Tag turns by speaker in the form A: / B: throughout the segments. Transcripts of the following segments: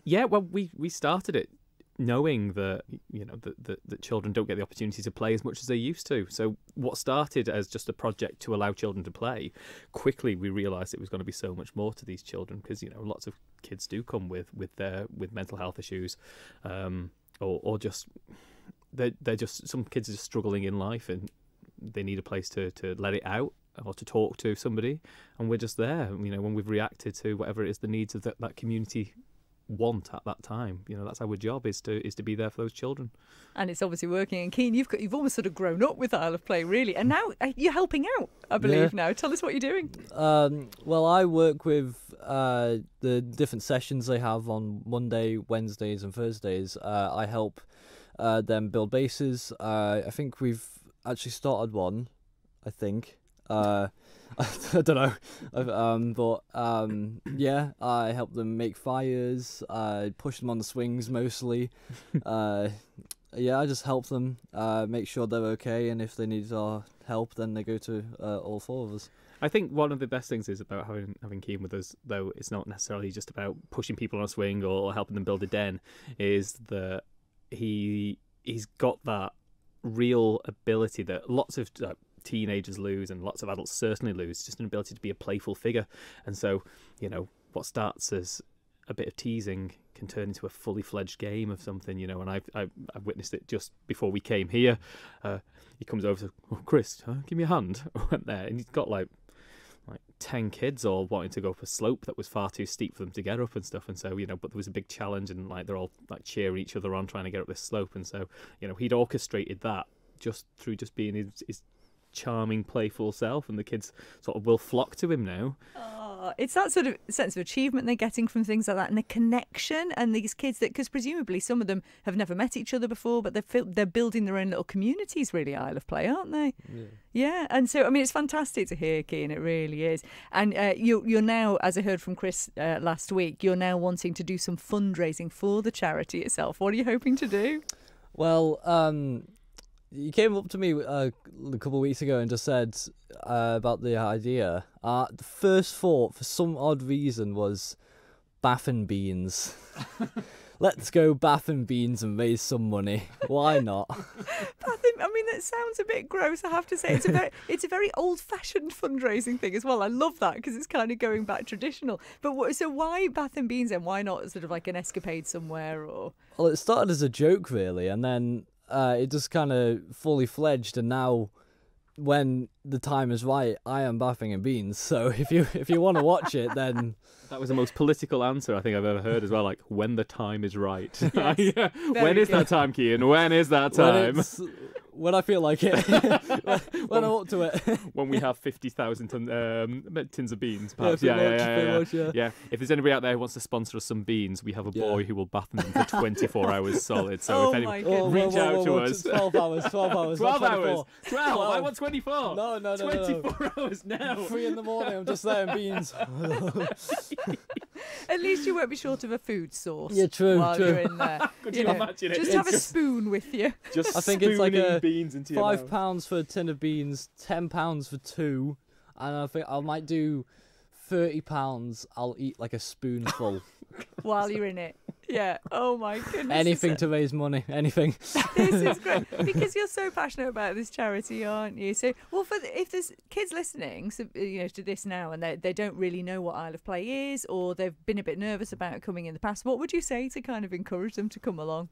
A: Yeah, well, we started it knowing that that children don't get the opportunity to play as much as they used to. So what started as just a project to allow children to play, quickly we realised it was going to be so much more to these children, because lots of kids do come with mental health issues, or just they're just, some kids are just struggling in life and they need a place to let it out or to talk to somebody, and we're just there. When we've reacted to whatever it is the needs of that community want at that time, that's our job, is to be there for those children. And
B: it's obviously working. And Kian, you've almost sort of grown up with Isle of Play, really, and now you're helping out, I believe. Now tell us what you're doing.
C: Well, I work with the different sessions they have on Monday, Wednesdays and Thursdays. I help them build bases. I think we've actually started one, I think. I don't know, yeah, I help them make fires. I push them on the swings mostly. Yeah, I just help them make sure they're okay, and if they need our help, then they go to all four of us.
A: I think one of the best things is about having Kian with us, though it's not necessarily just about pushing people on a swing or helping them build a den, is that he's got that real ability that lots of teenagers lose, and lots of adults certainly lose, just an ability to be a playful figure. And so, what starts as a bit of teasing can turn into a fully fledged game of something, and I've witnessed it just before we came here. He comes over to, "Oh, Chris, give me a hand." I went there, and he's got like 10 kids all wanting to go up a slope that was far too steep for them to get up and stuff. And so, but there was a big challenge, and they're all cheering each other on trying to get up this slope. And so, he'd orchestrated that just through just being his charming, playful self, and the kids sort of will flock to him now.
B: It's that sort of sense of achievement they're getting from things like that, and the connection, and these kids that, because presumably some of them have never met each other before, but they're building their own little communities, really, Isle of Play, aren't they? Yeah. And so, it's fantastic to hear, Kian, it really is. And you're now, as I heard from Chris last week, you're now wanting to do some fundraising for the charity itself. What are you hoping to do?
C: Well, you came up to me a couple of weeks ago and just said about the idea. The first thought, for some odd reason, was Bath and Beans. Let's go Bath and Beans and raise some money. Why not?
B: That sounds a bit gross, I have to say. It's a very old-fashioned fundraising thing as well. I love that, because it's kind of going back traditional. But so why Bath and Beans, and why not sort of like an escapade somewhere? Or
C: well, it started as a joke, really, and then it just kind of fully fledged, and now when the time is right, I am Bathing and Beans. So if you want to watch it, then
A: that was the most political answer I think I've ever heard as well. Like, when the time is right.
B: Yes,
A: yeah. When is that time, Kian? When is that time?
C: When I feel like it. when I'm up to it.
A: When we have 50,000 tins of beans, perhaps.
C: Yeah.
A: If there's anybody out there who wants to sponsor us some beans, we have a boy who will bath them for 24 hours solid. So if anyone, reach out to us.
C: 12 hours. 12 hours.
A: 12 hours. 12. I want 24.
C: No.
A: 24 hours now.
C: 3 in the morning. I'm just there in beans.
B: At least you won't be short of a food source.
C: Yeah, true.
B: While you're in there.
A: Could you imagine it?
B: Just have a spoon with you.
A: Just
C: I think it's like
A: beans into your mouth.
C: £5 for a tin of beans, £10 for 2, and I think I might do £30. I'll eat like a spoonful
B: while you're in it. Yeah. Oh my goodness.
C: Anything to raise money. Anything.
B: This is great, because you're so passionate about this charity, aren't you? So, well, if there's kids listening, so, to this now, and they don't really know what Isle of Play is, or they've been a bit nervous about coming in the past, what would you say to kind of encourage them to come along?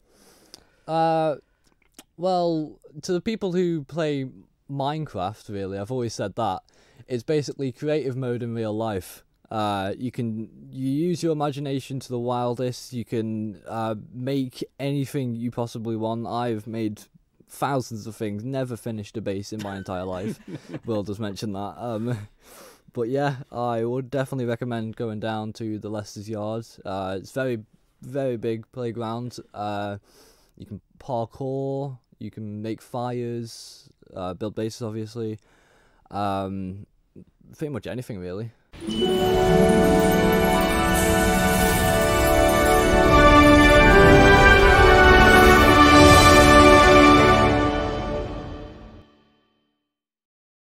C: Well, to the people who play Minecraft, really, I've always said that it's basically creative mode in real life. You use your imagination to the wildest. You can make anything you possibly want. I've made thousands of things, never finished a base in my entire life. Will just mentioned that. But yeah, I would definitely recommend going down to the Leicester's Yard. It's very, very big playground. You can parkour, you can make fires, build bases, obviously. Pretty much anything, really.